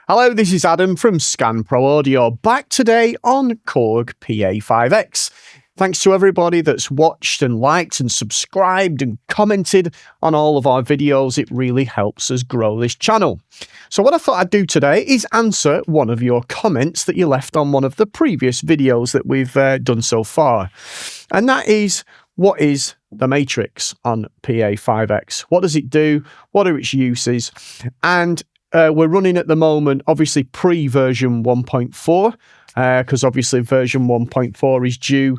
Hello, this is Adam from Scan Pro Audio, back today on Korg Pa5X. Thanks to everybody that's watched and liked and subscribed and commented on all of our videos. It really helps us grow this channel. So what I thought I'd do today is answer one of your comments that you left on one of the previous videos that we've done so far. And that is, what is the matrix on Pa5X? What does it do? What are its uses? And we're running at the moment, obviously, pre-version 1.4, because obviously version 1.4 is due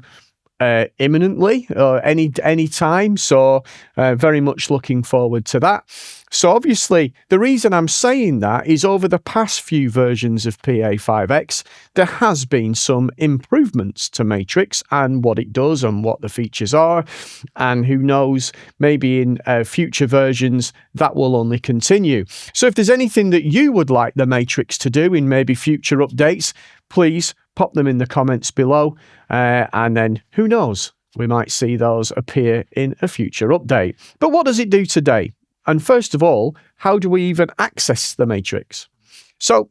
imminently, or any time. So very much looking forward to that. So obviously, the reason I'm saying that is over the past few versions of Pa5X, there has been some improvements to Matrix and what it does and what the features are. And who knows, maybe in future versions, that will only continue. So if there's anything that you would like the Matrix to do in maybe future updates, please pop them in the comments below. And then who knows, we might see those appear in a future update. But what does it do today? And first of all, how do we even access the matrix? So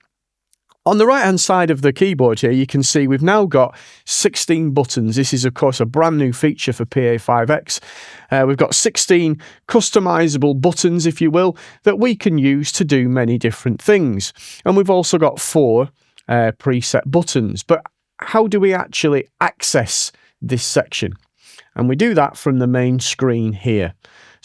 on the right hand side of the keyboard here, you can see we've now got 16 buttons. This is, of course, a brand new feature for Pa5X. We've got 16 customizable buttons, if you will, that we can use to do many different things. And we've also got 4 preset buttons. But how do we actually access this section? And we do that from the main screen here.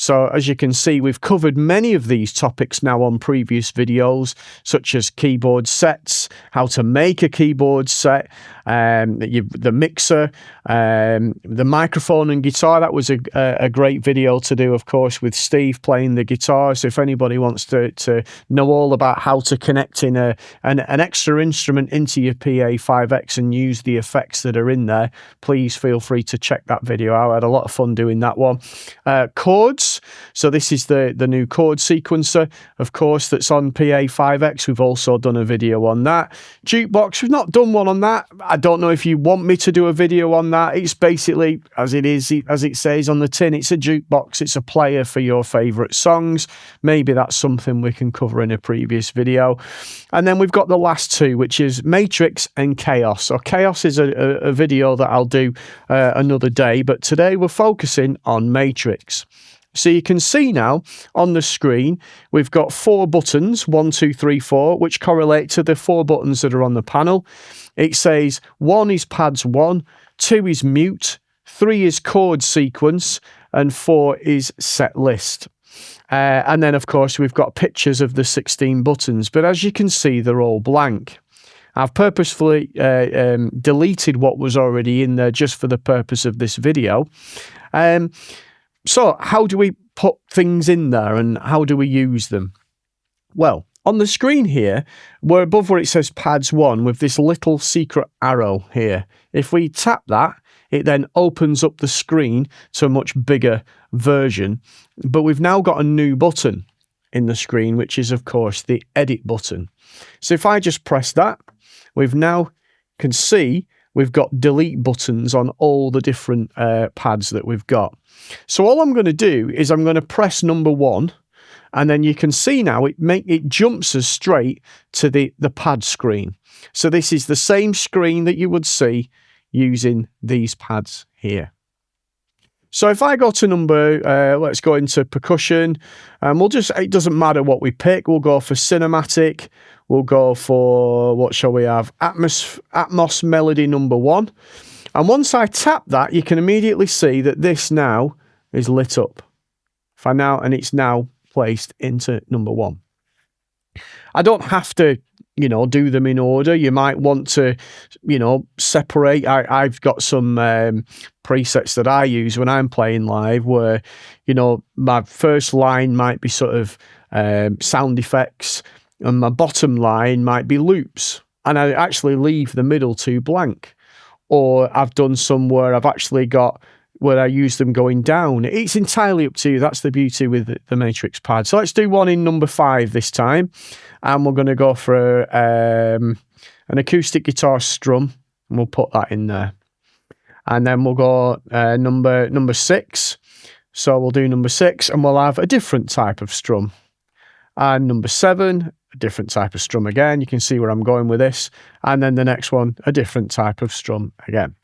So as you can see, we've covered many of these topics now on previous videos, such as keyboard sets, how to make a keyboard set, the mixer, the microphone and guitar. That was a great video to do, of course, with Steve playing the guitar. So if anybody wants to know all about how to connect in an extra instrument into your Pa5X and use the effects that are in there, please feel free to check that video out. I had a lot of fun doing that one. Chords. So this is the new chord sequencer, of course, that's on Pa5X. We've also done a video on that. Jukebox, we've not done one on that. I don't know if you want me to do a video on that. It's basically, as it says on the tin, it's a jukebox. It's a player for your favourite songs. Maybe that's something we can cover in a previous video. And then we've got the last two, which is Matrix and Chaos. So Chaos is a video that I'll do another day, but today we're focusing on Matrix. So you can see now on the screen, we've got 4 buttons, 1, 2, 3, 4, which correlate to the 4 buttons that are on the panel. It says 1 is pads 1, 2 is mute, 3 is chord sequence, and 4 is set list. And then, of course, we've got pictures of the 16 buttons, but as you can see, they're all blank. I've purposefully deleted what was already in there just for the purpose of this video. So how do we put things in there and how do we use them? Well, on the screen here, we're above where it says pads 1 with this little secret arrow here. If we tap that, it then opens up the screen to a much bigger version. But we've now got a new button in the screen, which is, of course, the edit button. So if I just press that, we've now can see we've got delete buttons on all the different pads that we've got. So all I'm going to do is I'm going to press number 1, and then you can see now it jumps us straight to the pad screen. So this is the same screen that you would see using these pads here. So if I go to let's go into percussion, and it doesn't matter what we pick. We'll go for cinematic. We'll go for, what shall we have? Atmos melody number 1. And once I tap that, you can immediately see that this now is lit up. And it's now placed into number 1. I don't have to, do them in order. You might want to, separate. I've got some presets that I use when I'm playing live where, my first line might be sort of sound effects and my bottom line might be loops. And I actually leave the middle 2 blank. Or I've done some where I've actually got where I use them going down. It's entirely up to you. That's the beauty with the Matrix pad. So let's do one in number 5 this time. And we're going to go for an acoustic guitar strum. And we'll put that in there. And then we'll go number 6. So we'll do number 6 and we'll have a different type of strum. And number 7 a different type of strum again. You can see where I'm going with this. And then the next one, a different type of strum again.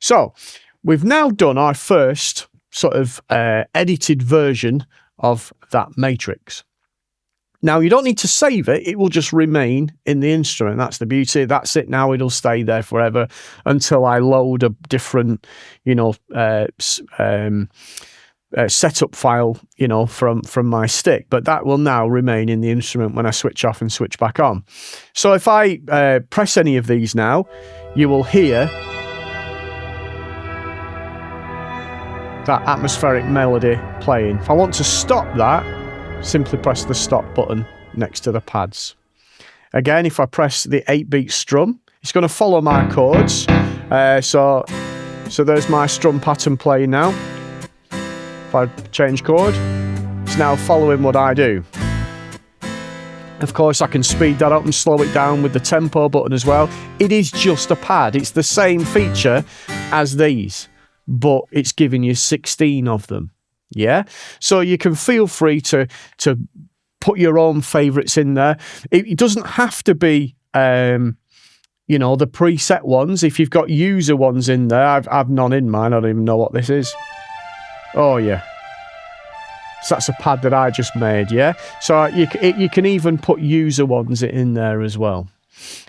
So we've now done our first sort of edited version of that matrix. Now, you don't need to save it. It will just remain in the instrument. That's the beauty. That's it now. It'll stay there forever until I load a different, you know, setup file, you know, from my stick. But that will now remain in the instrument when I switch off and switch back on. So if I press any of these now, you will hear that atmospheric melody playing. If I want to stop that, simply press the stop button next to the pads. Again, if I press the 8-beat strum, it's going to follow my chords. So there's my strum pattern playing now. If I change chord, it's now following what I do. Of course, I can speed that up and slow it down with the tempo button as well. It is just a pad. It's the same feature as these, but it's giving you 16 of them. Yeah, so you can feel free to put your own favorites in there. It doesn't have to be, you know, the preset ones. If you've got user ones in there, I've none in mine. I don't even know what this is. Oh yeah, so that's a pad that I just made. Yeah, so you can even put user ones in there as well.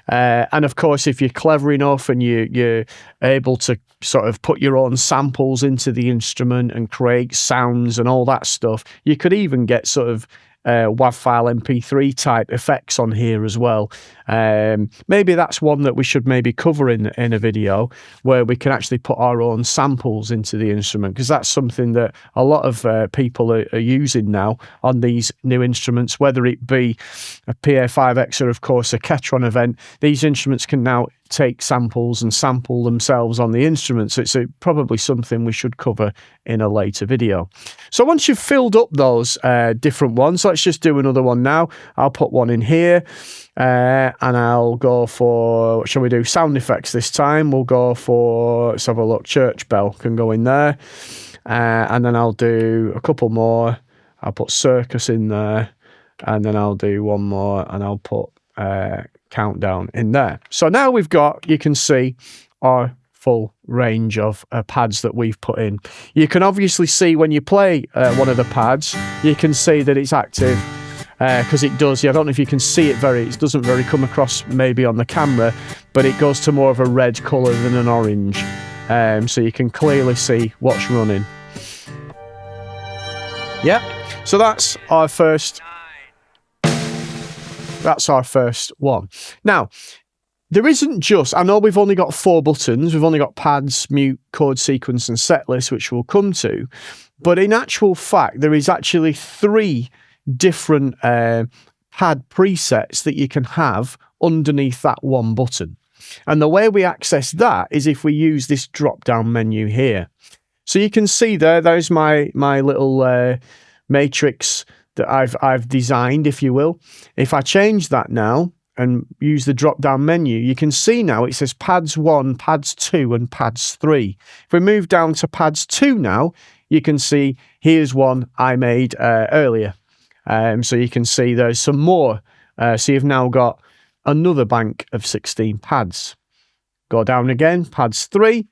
And of course, if you're clever enough and you're able to sort of put your own samples into the instrument and create sounds and all that stuff, you could even get sort of WAV file MP3 type effects on here as well. Maybe that's one that we should maybe cover in a video where we can actually put our own samples into the instrument, because that's something that a lot of people are using now on these new instruments, whether it be a PA5X or of course a Ketron event. These instruments can now take samples and sample themselves on the instrument, so it's probably something we should cover in a later video. So once you've filled up those different ones, let's just do another one now. I'll put one in here and I'll go for, what shall we do, sound effects this time. We'll go for, let's have a look, church bell can go in there, and then I'll do a couple more. I'll put circus in there, and then I'll do one more and I'll put countdown in there. So now we've got, you can see our full range of pads that we've put in. You can obviously see when you play one of the pads, you can see that it's active, because it does. I don't know if you can see it it doesn't very come across maybe on the camera, but it goes to more of a red colour than an orange. So you can clearly see what's running. Yep. So that's our first one. Now, there isn't just, I know we've only got 4 buttons. We've only got pads, mute, chord sequence, and setlist, which we'll come to. But in actual fact, there is actually 3 different pad presets that you can have underneath that one button. And the way we access that is if we use this drop-down menu here. So you can see there's my little matrix that I've designed, if you will. If I change that now and use the drop-down menu, you can see now it says pads 1, pads 2, and pads 3. If we move down to pads 2 now, you can see here's one I made earlier. So you can see there's some more. So you've now got another bank of 16 pads. Go down again, pads 3.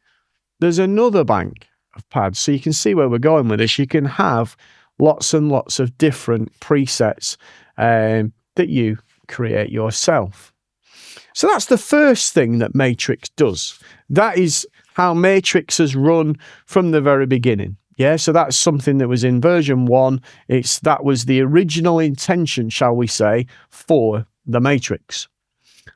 There's another bank of pads. So you can see where we're going with this. You can have lots and lots of different presets that you create yourself. So that's the first thing that Matrix does. That is how Matrix has run from the very beginning. Yeah, so that's something that was in version 1. That was the original intention, shall we say, for the Matrix.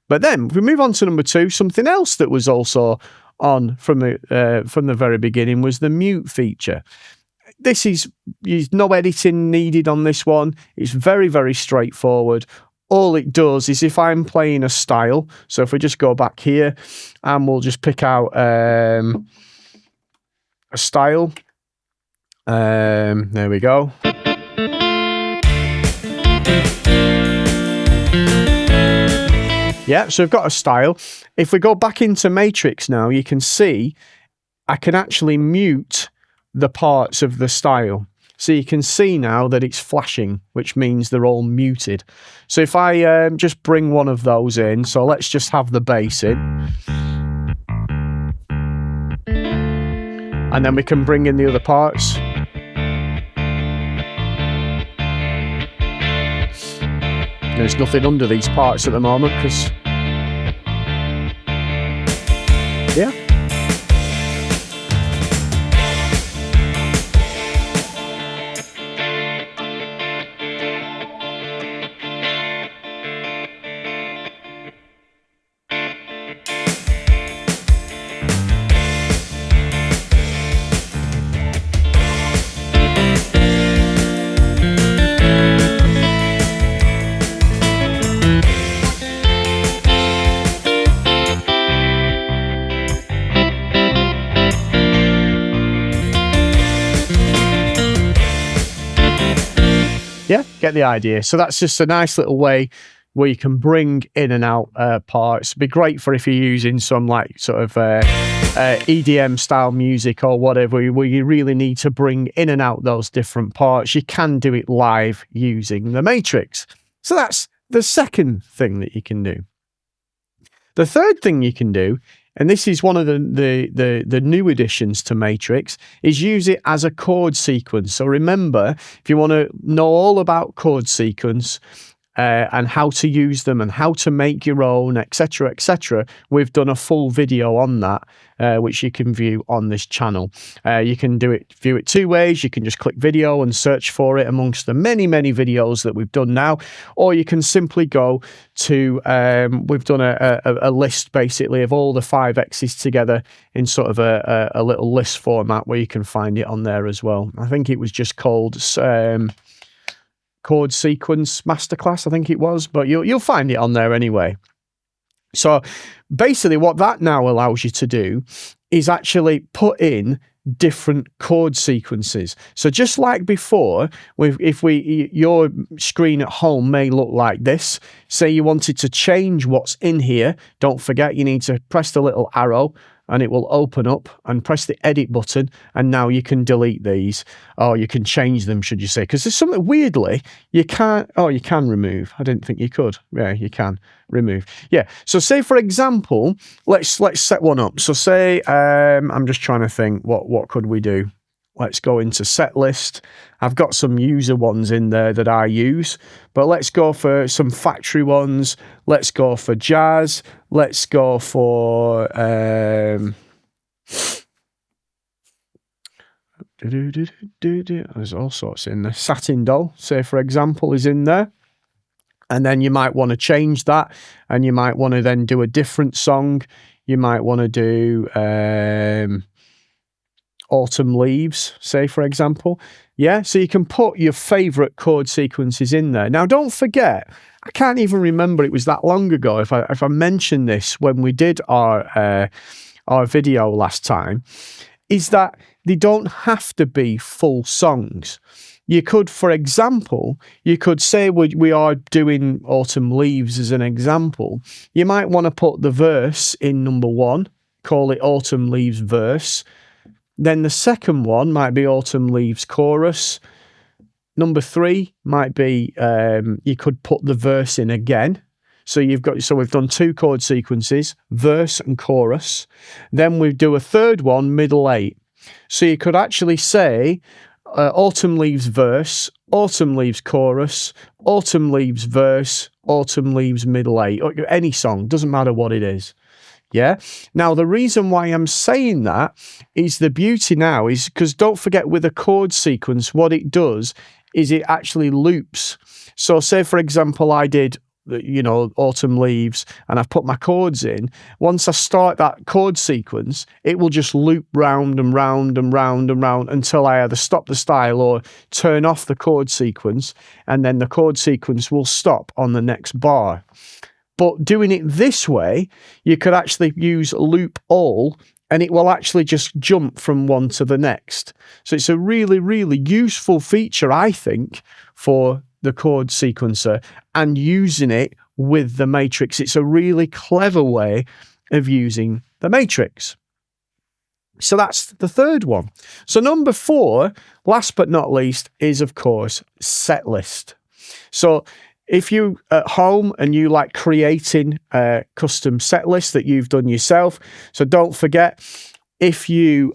But then, if we move on to number 2, something else that was also on from the very beginning was the mute feature. There's no editing needed on this one. It's very, very straightforward. All it does is if I'm playing a style, so if we just go back here and we'll just pick out a style. There we go. Yeah, so we've got a style. If we go back into Matrix now, you can see I can actually mute the parts of the style. So you can see now that it's flashing, which means they're all muted. So if I just bring one of those in, so let's just have the bass in. And then we can bring in the other parts. There's nothing under these parts at the moment because, yeah. Yeah, get the idea. So that's just a nice little way where you can bring in and out parts. It'd be great for if you're using some like sort of EDM style music or whatever, where you really need to bring in and out those different parts. You can do it live using the Matrix. So that's the second thing that you can do. The third thing you can do, and this is one of the new additions to Matrix, is use it as a chord sequence. So remember, if you want to know all about chord sequence and how to use them and how to make your own, etc., etc., we've done a full video on that, which you can view on this channel. You can view it two ways. You can just click video and search for it amongst the many, many videos that we've done now, or you can simply go to, we've done a list basically of all the 5Xs together in sort of a little list format where you can find it on there as well. I think it was just called Chord Sequence Masterclass, I think it was, but you'll find it on there anyway. So basically what that now allows you to do is actually put in different chord sequences. So just like before, your screen at home may look like this. Say you wanted to change what's in here, don't forget you need to press the little arrow and it will open up, and press the edit button, and now you can delete these, or you can change them, should you say, because there's something weirdly you can't, oh, you can remove. I didn't think you could. Yeah, you can remove. Yeah, so say for example, let's set one up. So say, I'm just trying to think, what could we do? Let's go into Setlist. I've got some user ones in there that I use, but let's go for some factory ones. Let's go for jazz. Let's go for there's all sorts in there. Satin Doll, say for example, is in there. And then you might want to change that, and you might want to then do a different song. You might want to do Autumn Leaves, say for example. Yeah, so you can put your favorite chord sequences in there. Now don't forget, I can't even remember, it was that long ago if I mentioned this when we did our video last time, is that they don't have to be full songs. You could, for example, you could say we are doing Autumn Leaves as an example. You might want to put the verse in number 1, call it Autumn Leaves verse. Then the second one might be Autumn Leaves chorus. Number 3 might be, you could put the verse in again. So we've done 2 chord sequences, verse and chorus. Then we do a third one, middle 8. So you could actually say Autumn Leaves verse, Autumn Leaves chorus, Autumn Leaves verse, Autumn Leaves middle 8, or any song, doesn't matter what it is. Yeah. Now, the reason why I'm saying that is the beauty now is because don't forget with a chord sequence, what it does is it actually loops. So say, for example, I did, Autumn Leaves, and I've put my chords in. Once I start that chord sequence, it will just loop round and round and round and round until I either stop the style or turn off the chord sequence, and then the chord sequence will stop on the next bar. But doing it this way, you could actually use loop all, and it will actually just jump from one to the next. So it's a really, really useful feature, I think, for the chord sequencer and using it with the Matrix. It's a really clever way of using the Matrix. So that's the third one. So number 4, last but not least, is of course Setlist. So if you at home and you like creating a custom set list that you've done yourself, so don't forget, if you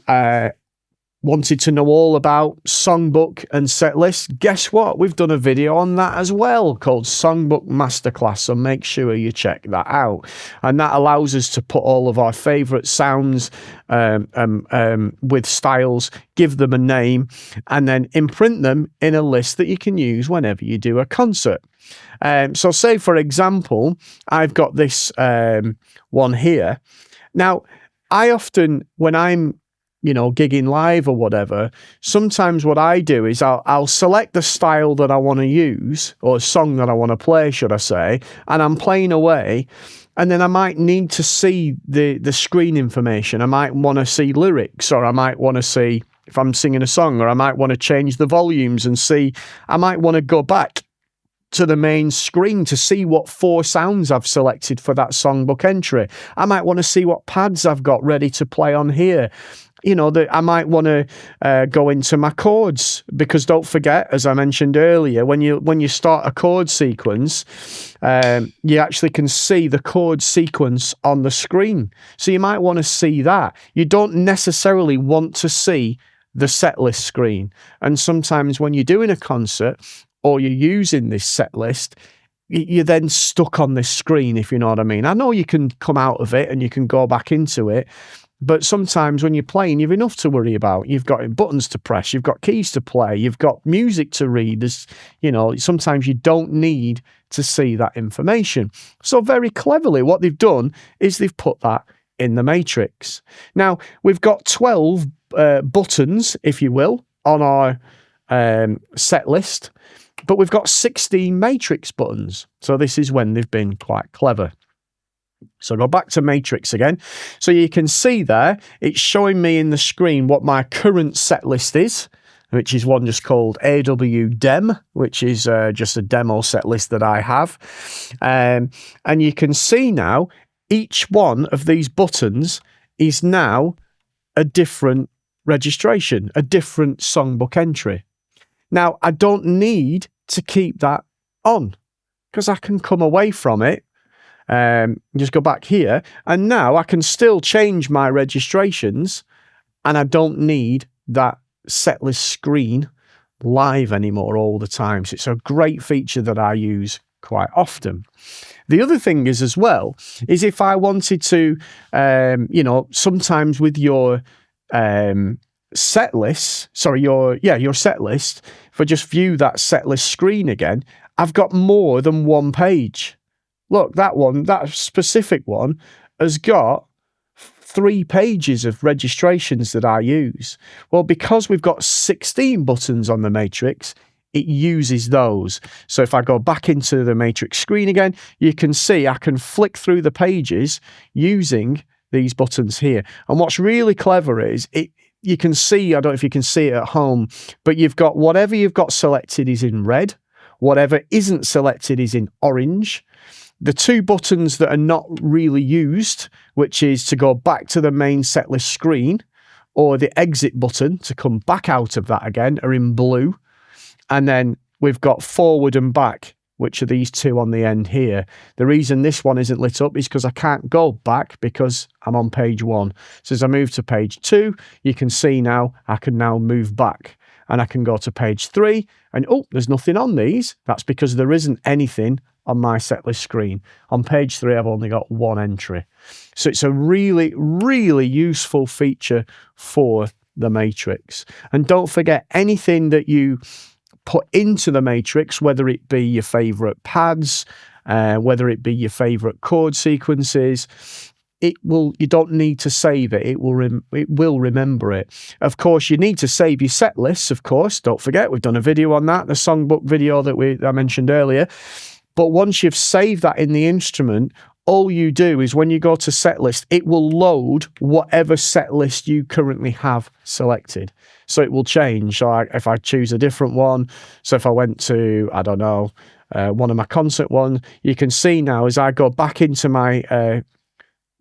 wanted to know all about songbook and set list, guess what? We've done a video on that as well called Songbook Masterclass, so make sure you check that out. And that allows us to put all of our favourite sounds with styles, give them a name, and then imprint them in a list that you can use whenever you do a concert. So say, for example, I've got this one here. Now, I often, when I'm gigging live or whatever, sometimes what I do is I'll select the style that I want to use, or song that I want to play, should I say, and I'm playing away, and then I might need to see the screen information. I might want to see lyrics, or I might want to see if I'm singing a song, or I might want to change the volumes and see, I might want to go back to the main screen to see what 4 sounds I've selected for that songbook entry. I might want to see what pads I've got ready to play on here. I might want to go into my chords, because don't forget, as I mentioned earlier, when you start a chord sequence, you actually can see the chord sequence on the screen. So you might want to see that. You don't necessarily want to see the set list screen. And sometimes when you're doing a concert or you're using this set list, you're then stuck on this screen, if you know what I mean. I know you can come out of it and you can go back into it, but sometimes when you're playing, you've enough to worry about. You've got buttons to press, you've got keys to play, you've got music to read. Sometimes you don't need to see that information. So very cleverly, what they've done is they've put that in the matrix. Now, we've got 12 buttons, if you will, on our set list, but we've got 16 matrix buttons. So this is when they've been quite clever. So go back to matrix again. So you can see there, it's showing me in the screen what my current set list is, which is one just called AW Dem, which is just a demo set list that I have. And you can see now, each one of these buttons is now a different registration, a different songbook entry. Now, I don't need to keep that on, because I can come away from it, just go back here, and now I can still change my registrations, and I don't need that setlist screen live anymore all the time. So it's a great feature that I use quite often. The other thing is as well, is if I wanted to, sometimes with your set list, your set list, if I just view that set list screen again, I've got more than one page. Look, that specific one has got 3 pages of registrations that I use. Well, because we've got 16 buttons on the matrix, it uses those. So if I go back into the matrix screen again, you can see I can flick through the pages using these buttons here. And what's really clever is you can see, I don't know if you can see it at home, but you've got whatever you've got selected is in red, whatever isn't selected is in orange. The 2 buttons that are not really used, which is to go back to the main setlist screen, or the exit button to come back out of that again, are in blue. And then we've got forward and back, which are these 2 on the end here. The reason this one isn't lit up is because I can't go back because I'm on page 1. So as I move to page 2, you can see now I can now move back, and I can go to page 3 and there's nothing on these. That's because there isn't anything on my setlist screen. On page 3, I've only got 1 entry. So it's a really, really useful feature for the matrix. And don't forget, anything that you put into the matrix, whether it be your favorite pads, whether it be your favorite chord sequences, you don't need to save it. It will remember it. Of course, you need to save your set lists, of course. Don't forget, we've done a video on that, the songbook video that I mentioned earlier. But once you've saved that in the instrument, all you do is when you go to setlist, it will load whatever setlist you currently have selected. So it will change. So if I choose a different one, so if I went to, I don't know, one of my concert ones, you can see now as I go back into my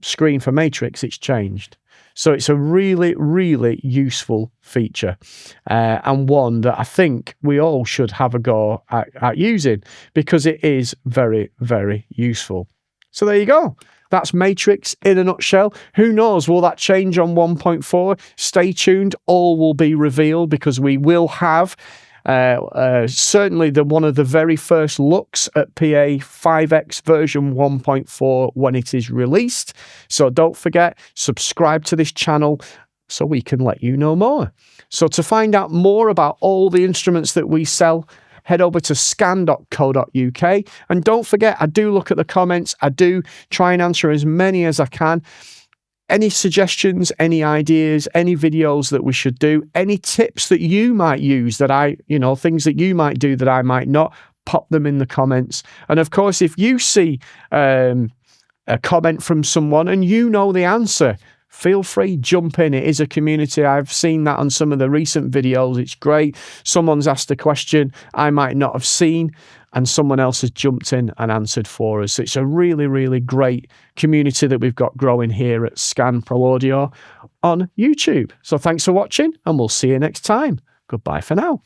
screen for matrix, it's changed. So it's a really, really useful feature, and one that I think we all should have a go at using, because it is very, very useful. So there you go. That's Matrix in a nutshell. Who knows, will that change on 1.4? Stay tuned, all will be revealed, because we will have certainly one of the very first looks at Pa5X version 1.4 when it is released. So don't forget, subscribe to this channel so we can let you know more. So to find out more about all the instruments that we sell, head over to scan.co.uk. And don't forget, I do look at the comments. I do try and answer as many as I can. Any suggestions, any ideas, any videos that we should do, any tips that you might use that things that you might do that I might not, pop them in the comments. And of course, if you see a comment from someone and you know the answer, feel free, jump in. It is a community. I've seen that on some of the recent videos. It's great. Someone's asked a question I might not have seen, and someone else has jumped in and answered for us. It's a really, really great community that we've got growing here at Scan Pro Audio on YouTube. So thanks for watching, and we'll see you next time. Goodbye for now.